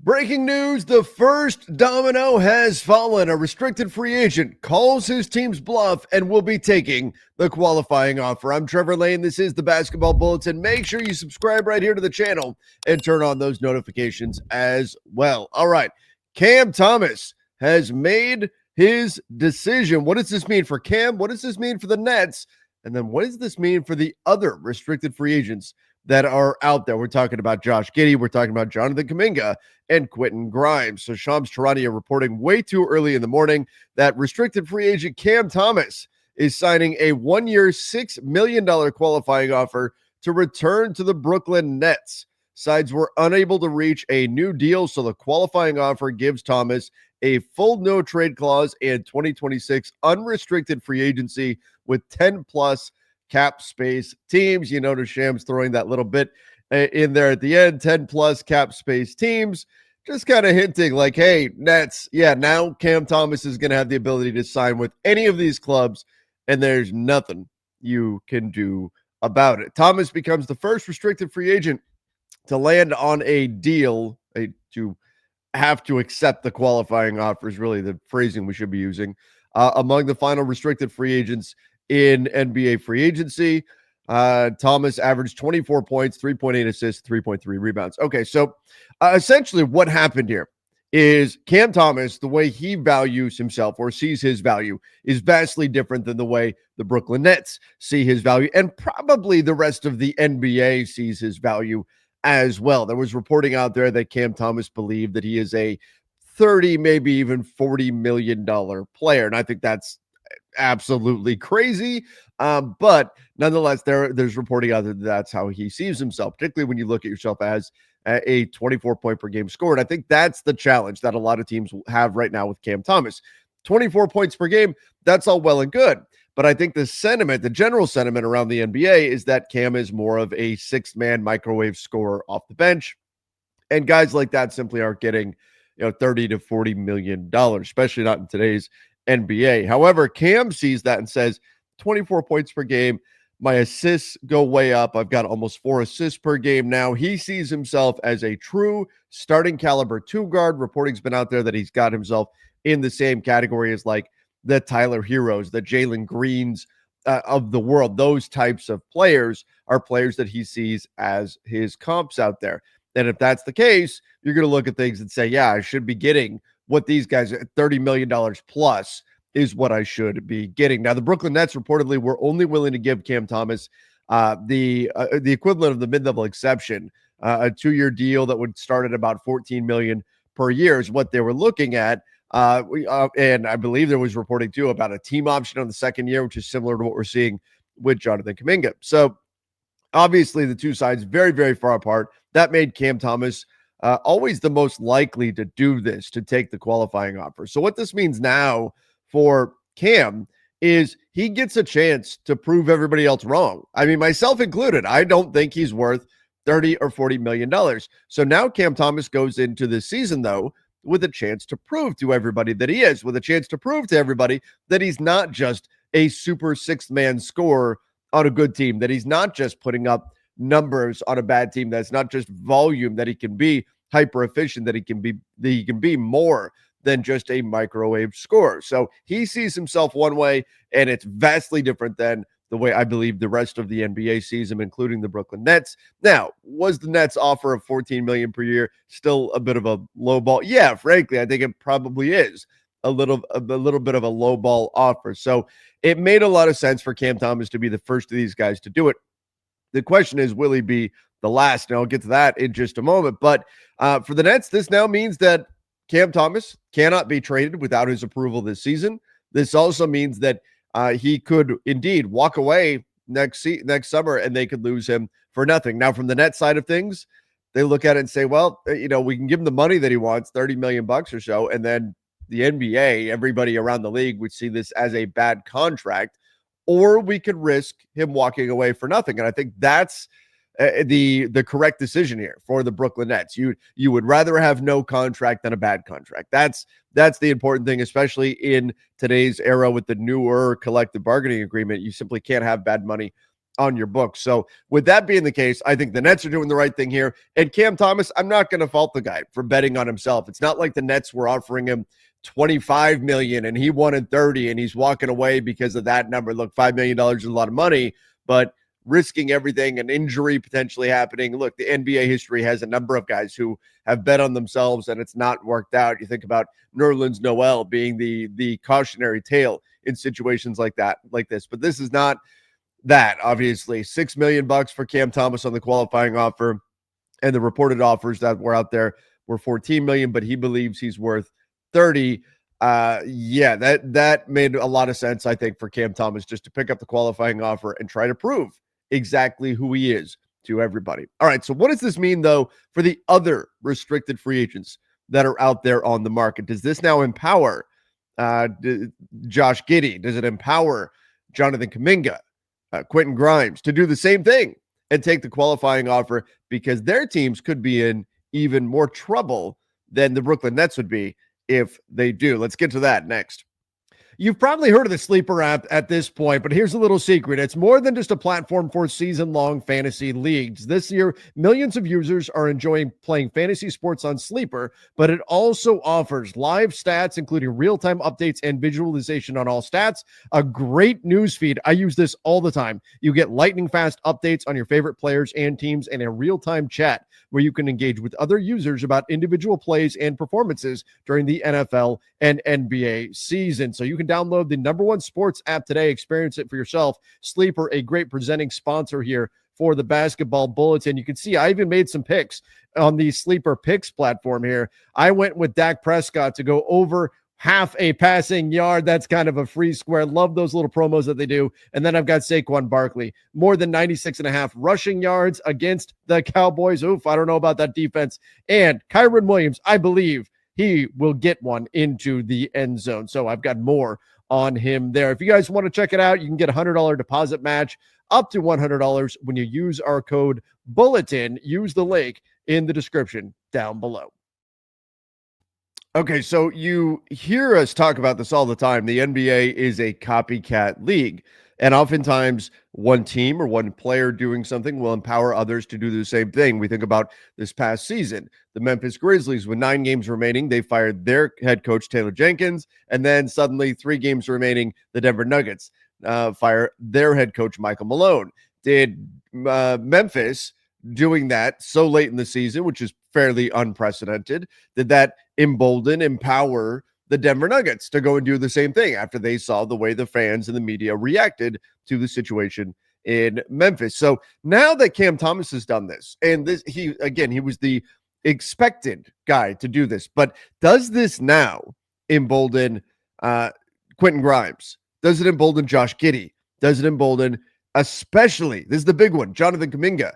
Breaking news, the first domino has fallen. A restricted free agent calls his team's bluff and will be taking the qualifying offer. I'm Trevor Lane. This is the Basketball Bulletin. Make sure you subscribe right here to the channel and turn on those notifications as well. All right, Cam Thomas has made his decision. What does this mean for Cam? What does this mean for the Nets? And then what does this mean for the other restricted free agents that are out there? We're talking about Josh Giddey. We're talking about Jonathan Kuminga and Quentin Grimes. So Shams Charania reporting way too early in the morning that restricted free agent Cam Thomas is signing a one-year, $6 million qualifying offer to return to the Brooklyn Nets. Sides were unable to reach a new deal, so the qualifying offer gives Thomas a full no-trade clause and 2026 unrestricted free agency with 10-plus cap space teams. You notice Shams throwing that little bit in there at the end, 10-plus cap space teams, just kind of hinting like, hey, Nets, yeah, now Cam Thomas is going to have the ability to sign with any of these clubs, and there's nothing you can do about it. Thomas becomes the first restricted free agent to land on a deal, to have to accept the qualifying offer is really the phrasing we should be using, among the final restricted free agents in NBA free agency. Thomas averaged 24 points, 3.8 assists, 3.3 rebounds. Okay, so essentially what happened here is Cam Thomas, the way he values himself or sees his value is vastly different than the way the Brooklyn Nets see his value, and probably the rest of the NBA sees his value as well. There was reporting out there that Cam Thomas believed that he is a 30, maybe even $40 million player, and I think that's absolutely crazy. But nonetheless, there's reporting out that that's how he sees himself, particularly when you look at yourself as a 24 point per game scorer. And I think that's the challenge that a lot of teams have right now with Cam Thomas. 24 points per game, that's all well and good. But I think the general sentiment around the NBA is that Cam is more of a sixth-man microwave scorer off the bench. And guys like that simply aren't getting, 30 to $40 million, especially not in today's NBA. However, Cam sees that and says 24 points per game. My assists go way up. I've got almost 4 assists per game now. He sees himself as a true starting caliber two guard. Reporting's been out there that he's got himself in the same category as like the Tyler Heroes, the Jalen Greens of the world. Those types of players are players that he sees as his comps out there. And if that's the case, you're going to look at things and say, yeah, I should be getting what these guys at $30 million plus is what I should be getting. Now, the Brooklyn Nets reportedly were only willing to give Cam Thomas the equivalent of the mid-level exception, a 2-year deal that would start at about $14 million per year is what they were looking at. And I believe there was reporting too about a team option on the second year, which is similar to what we're seeing with Jonathan Kuminga. So obviously the two sides very, very far apart. That made Cam Thomas always the most likely to do this, to take the qualifying offer. So what this means now for Cam is he gets a chance to prove everybody else wrong. I mean, myself included. I don't think he's worth 30 or $40 million. So now Cam Thomas goes into this season, though, with a chance to prove to everybody that he is, with a chance to prove to everybody that he's not just a super sixth-man scorer on a good team, that he's not just putting up numbers on a bad team, that's not just volume, that he can be hyper efficient, that he can be more than just a microwave scorer. So he sees himself one way, and it's vastly different than the way I believe the rest of the NBA sees him, including the Brooklyn Nets. Now, was the Nets offer of $14 million per year still a bit of a low ball? Yeah, frankly, I think it probably is a little bit of a low ball offer. So it made a lot of sense for Cam Thomas to be the first of these guys to do it. The question is, will he be the last? And I'll get to that in just a moment. But for the Nets, this now means that Cam Thomas cannot be traded without his approval this season. This also means that he could indeed walk away next summer, and they could lose him for nothing. Now, from the net side of things, they look at it and say, well, we can give him the money that he wants, $30 million bucks or so, and then the NBA, everybody around the league would see this as a bad contract, or we could risk him walking away for nothing. And I think that's the correct decision here for the Brooklyn Nets. You would rather have no contract than a bad contract. That's the important thing, especially in today's era with the newer collective bargaining agreement. You simply can't have bad money on your books. So with that being the case, I think the Nets are doing the right thing here. And Cam Thomas, I'm not going to fault the guy for betting on himself. It's not like the Nets were offering him 25 million and he wanted 30 and he's walking away because of that number. Look, $5 million is a lot of money, but risking everything, an injury potentially happening. Look, the NBA history has a number of guys who have bet on themselves and it's not worked out. You think about Nerlens Noel being the cautionary tale in situations like this. But this is not that, obviously. $6 million for Cam Thomas on the qualifying offer, and the reported offers that were out there were 14 million, but he believes he's worth 30. Yeah, that made a lot of sense, I think, for Cam Thomas just to pick up the qualifying offer and try to prove exactly who he is to everybody. All right, so what does this mean, though, for the other restricted free agents that are out there on the market? Does this now empower Josh Giddey? Does it empower Jonathan Kuminga, Quentin Grimes to do the same thing and take the qualifying offer, because their teams could be in even more trouble than the Brooklyn Nets would be if they do? Let's get to that next. You've probably heard of the Sleeper app at this point, but here's a little secret. It's more than just a platform for season-long fantasy leagues. This year, millions of users are enjoying playing fantasy sports on Sleeper, but it also offers live stats, including real-time updates and visualization on all stats, a great news feed. I use this all the time. You get lightning-fast updates on your favorite players and teams, and a real-time chat where you can engage with other users about individual plays and performances during the NFL and NBA season. So you can download the #1 sports app today. Experience it for yourself. Sleeper, a great presenting sponsor here for the Basketball Bulletin. You can see I even made some picks on the Sleeper Picks platform here. I went with Dak Prescott to go over half a passing yard. That's kind of a free square. Love those little promos that they do. And then I've got Saquon Barkley, more than 96.5 rushing yards against the Cowboys. Oof, I don't know about that defense. And Kyron Williams, I believe he will get one into the end zone. So I've got more on him there. If you guys want to check it out, you can get a $100 deposit match up to $100 when you use our code Bulletin. Use the link in the description down below. Okay, so you hear us talk about this all the time. The NBA is a copycat league, and oftentimes one team or one player doing something will empower others to do the same thing. We think about this past season, the Memphis Grizzlies, with 9 games remaining, they fired their head coach, Taylor Jenkins, and then suddenly 3 games remaining, the Denver Nuggets fire their head coach, Michael Malone. Did Memphis doing that so late in the season, which is fairly unprecedented, did that empower the Denver Nuggets to go and do the same thing after they saw the way the fans and the media reacted to the situation in Memphis? So now that Cam Thomas has done this, and he was the expected guy to do this, but does this now embolden Quentin Grimes? Does it embolden Josh Giddey? Does it embolden, especially, this is the big one, Jonathan Kuminga,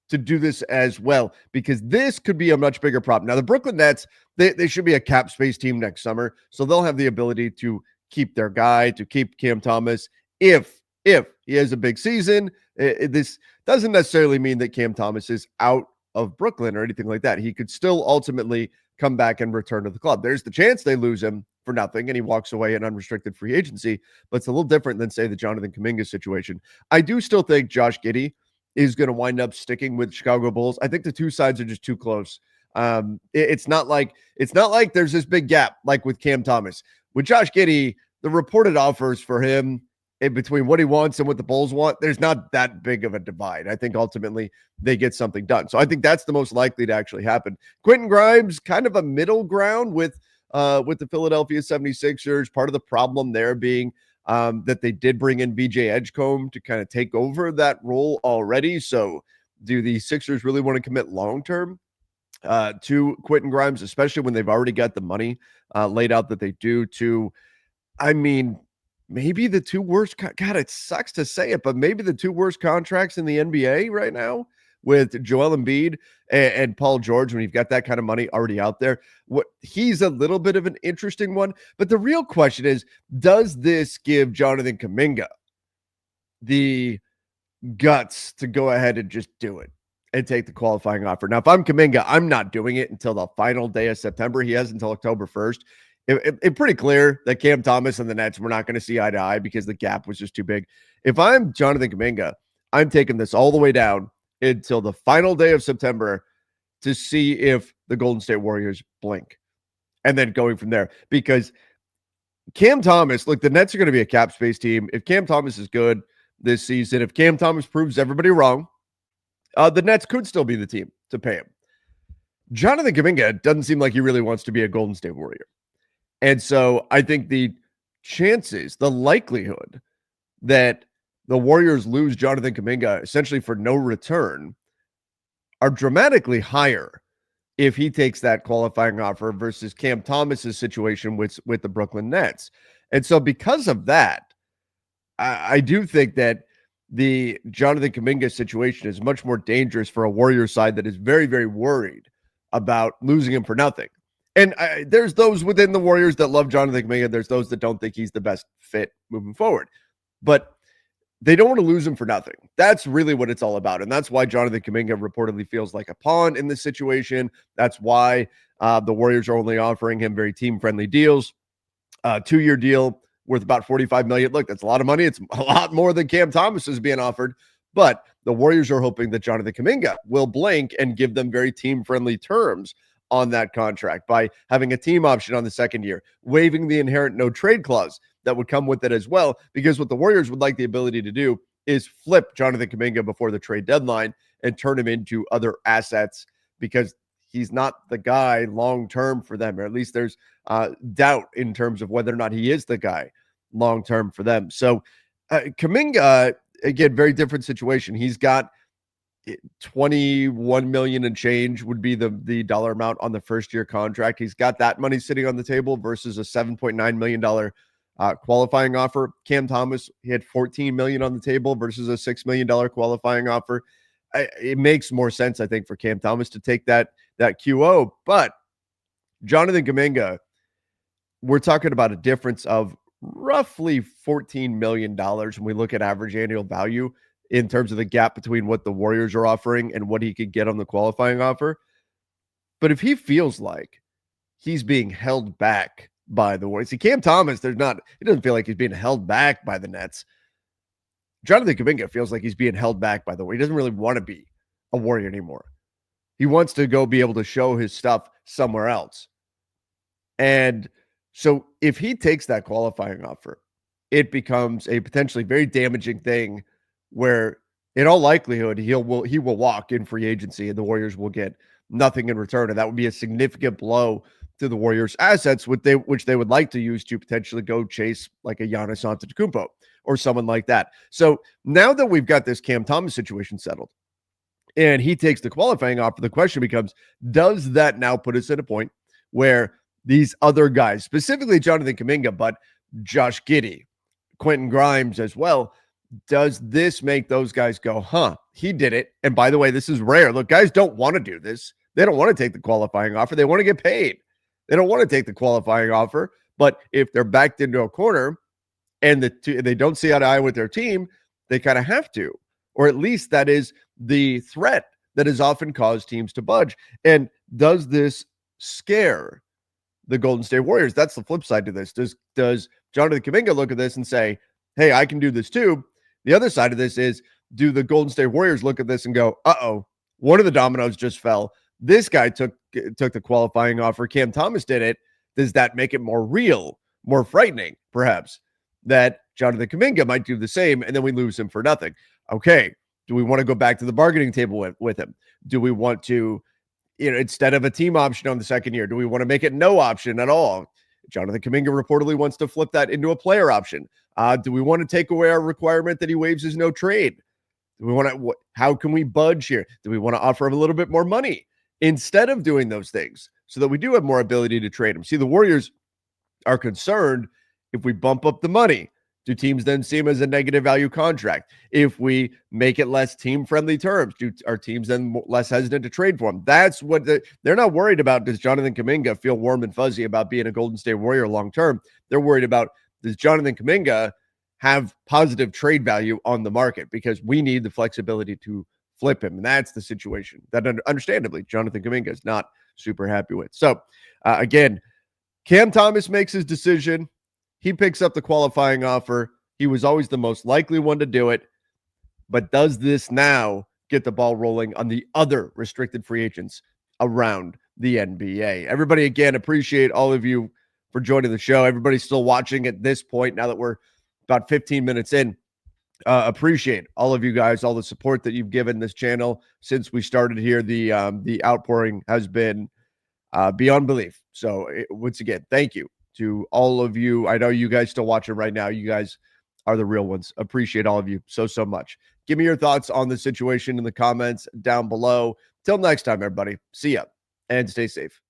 to do this as well? Because this could be a much bigger problem. Now, the Brooklyn Nets, they should be a cap space team next summer, so they'll have the ability to keep their guy, to keep Cam Thomas if he has a big season. This doesn't necessarily mean that Cam Thomas is out of Brooklyn or anything like that. He could still ultimately come back and return to the club. There's the chance they lose him for nothing and he walks away in unrestricted free agency, but it's a little different than, say, the Jonathan Kuminga situation. I do still think Josh Giddey is going to wind up sticking with Chicago Bulls. I think the two sides are just too close. It's not like there's this big gap like with Cam Thomas. With Josh Giddey, the reported offers for him in between what he wants and what the Bulls want, there's not that big of a divide. I think ultimately they get something done. So I think that's the most likely to actually happen. Quentin Grimes, kind of a middle ground with the Philadelphia 76ers. Part of the problem there being that they did bring in BJ Edgecombe to kind of take over that role already. So do the Sixers really want to commit long-term to Quentin Grimes, especially when they've already got the money laid out that they do to, I mean, maybe the two worst, God, it sucks to say it, but maybe the two worst contracts in the NBA right now with Joel Embiid and Paul George, when you've got that kind of money already out there. He's a little bit of an interesting one, but the real question is, does this give Jonathan Kuminga the guts to go ahead and just do it and take the qualifying offer? Now, if I'm Kuminga, I'm not doing it until the final day of September. He has until October 1st. It's pretty clear that Cam Thomas and the Nets were not going to see eye to eye because the gap was just too big. If I'm Jonathan Kuminga, I'm taking this all the way down until the final day of September to see if the Golden State Warriors blink and then going from there. Because Cam Thomas, look, the Nets are going to be a cap space team. If Cam Thomas is good this season, if Cam Thomas proves everybody wrong, the Nets could still be the team to pay him. Jonathan Kuminga doesn't seem like he really wants to be a Golden State Warrior. And so I think the chances, the likelihood that the Warriors lose Jonathan Kuminga essentially for no return are dramatically higher if he takes that qualifying offer versus Cam Thomas's situation with the Brooklyn Nets. And so because of that, I do think that the Jonathan Kuminga situation is much more dangerous for a Warriors side that is very, very worried about losing him for nothing. And there's those within the Warriors that love Jonathan Kuminga. There's those that don't think he's the best fit moving forward. But they don't want to lose him for nothing. That's really what it's all about. And that's why Jonathan Kuminga reportedly feels like a pawn in this situation. That's why the Warriors are only offering him very team-friendly deals. 2-year deal worth about $45 million. Look, that's a lot of money. It's a lot more than Cam Thomas is being offered. But the Warriors are hoping that Jonathan Kuminga will blink and give them very team-friendly terms on that contract by having a team option on the second year, waiving the inherent no trade clause that would come with it as well. Because what the Warriors would like the ability to do is flip Jonathan Kuminga before the trade deadline and turn him into other assets, because he's not the guy long-term for them, or at least there's doubt in terms of whether or not he is the guy long-term for them. So Kuminga, again, very different situation. He's got 21 million and change would be the dollar amount on the first year contract. He's got that money sitting on the table versus a $7.9 million qualifying offer. Cam Thomas, he had 14 million on the table versus a $6 million qualifying offer. It makes more sense, I think, for Cam Thomas to take that QO. But Jonathan Kuminga, we're talking about a difference of roughly $14 million when we look at average annual value in terms of the gap between what the Warriors are offering and what he could get on the qualifying offer. But if he feels like he's being held back by the Warriors, see, Cam Thomas, he doesn't feel like he's being held back by the Nets. Jonathan Kuminga feels like he's being held back by the Warriors. He doesn't really want to be a Warrior anymore. He wants to go be able to show his stuff somewhere else. And so if he takes that qualifying offer, it becomes a potentially very damaging thing where in all likelihood he will walk in free agency and the Warriors will get nothing in return. And that would be a significant blow to the Warriors' assets, which they would like to use to potentially go chase like a Giannis Antetokounmpo or someone like that. So now that we've got this Cam Thomas situation settled and he takes the qualifying offer, the question becomes, does that now put us at a point where these other guys, specifically Jonathan Kuminga, but Josh Giddey, Quentin Grimes as well, does this make those guys go, he did it? And by the way, this is rare. Look, guys don't want to do this. They don't want to take the qualifying offer. They want to get paid. They don't want to take the qualifying offer. But if they're backed into a corner and they don't see eye to eye with their team, they kind of have to. Or at least that is the threat that has often caused teams to budge. And does this scare the Golden State Warriors? That's the flip side to this. Does Jonathan Kuminga look at this and say, hey, I can do this too? The other side of this is, do the Golden State Warriors look at this and go, one of the dominoes just fell. This guy took the qualifying offer. Cam Thomas did it. Does that make it more real, more frightening, perhaps, that Jonathan Kuminga might do the same and then we lose him for nothing? Okay, do we want to go back to the bargaining table with him? Do we want to, instead of a team option on the second year, do we want to make it no option at all? Jonathan Kuminga reportedly wants to flip that into a player option. Do we want to take away our requirement that he waives his no trade? Do we want to? How can we budge here? Do we want to offer him a little bit more money instead of doing those things so that we do have more ability to trade him? See, the Warriors are concerned if we bump up the money, do teams then see him as a negative value contract? If we make it less team-friendly terms, are teams then less hesitant to trade for him? That's what they're not worried about. Does Jonathan Kuminga feel warm and fuzzy about being a Golden State Warrior long-term? They're worried about, does Jonathan Kuminga have positive trade value on the market? Because we need the flexibility to flip him. And that's the situation that understandably Jonathan Kuminga is not super happy with. So again, Cam Thomas makes his decision. He picks up the qualifying offer. He was always the most likely one to do it. But does this now get the ball rolling on the other restricted free agents around the NBA? Everybody, again, appreciate all of you for joining the show. Everybody's still watching at this point now that we're about 15 minutes in. Appreciate all of you guys, all the support that you've given this channel since we started here. The outpouring has been beyond belief. So once again, thank you to all of you. I know you guys still watching right now. You guys are the real ones. Appreciate all of you so much. Give me your thoughts on the situation in the comments down below. Till next time, everybody. See ya and stay safe.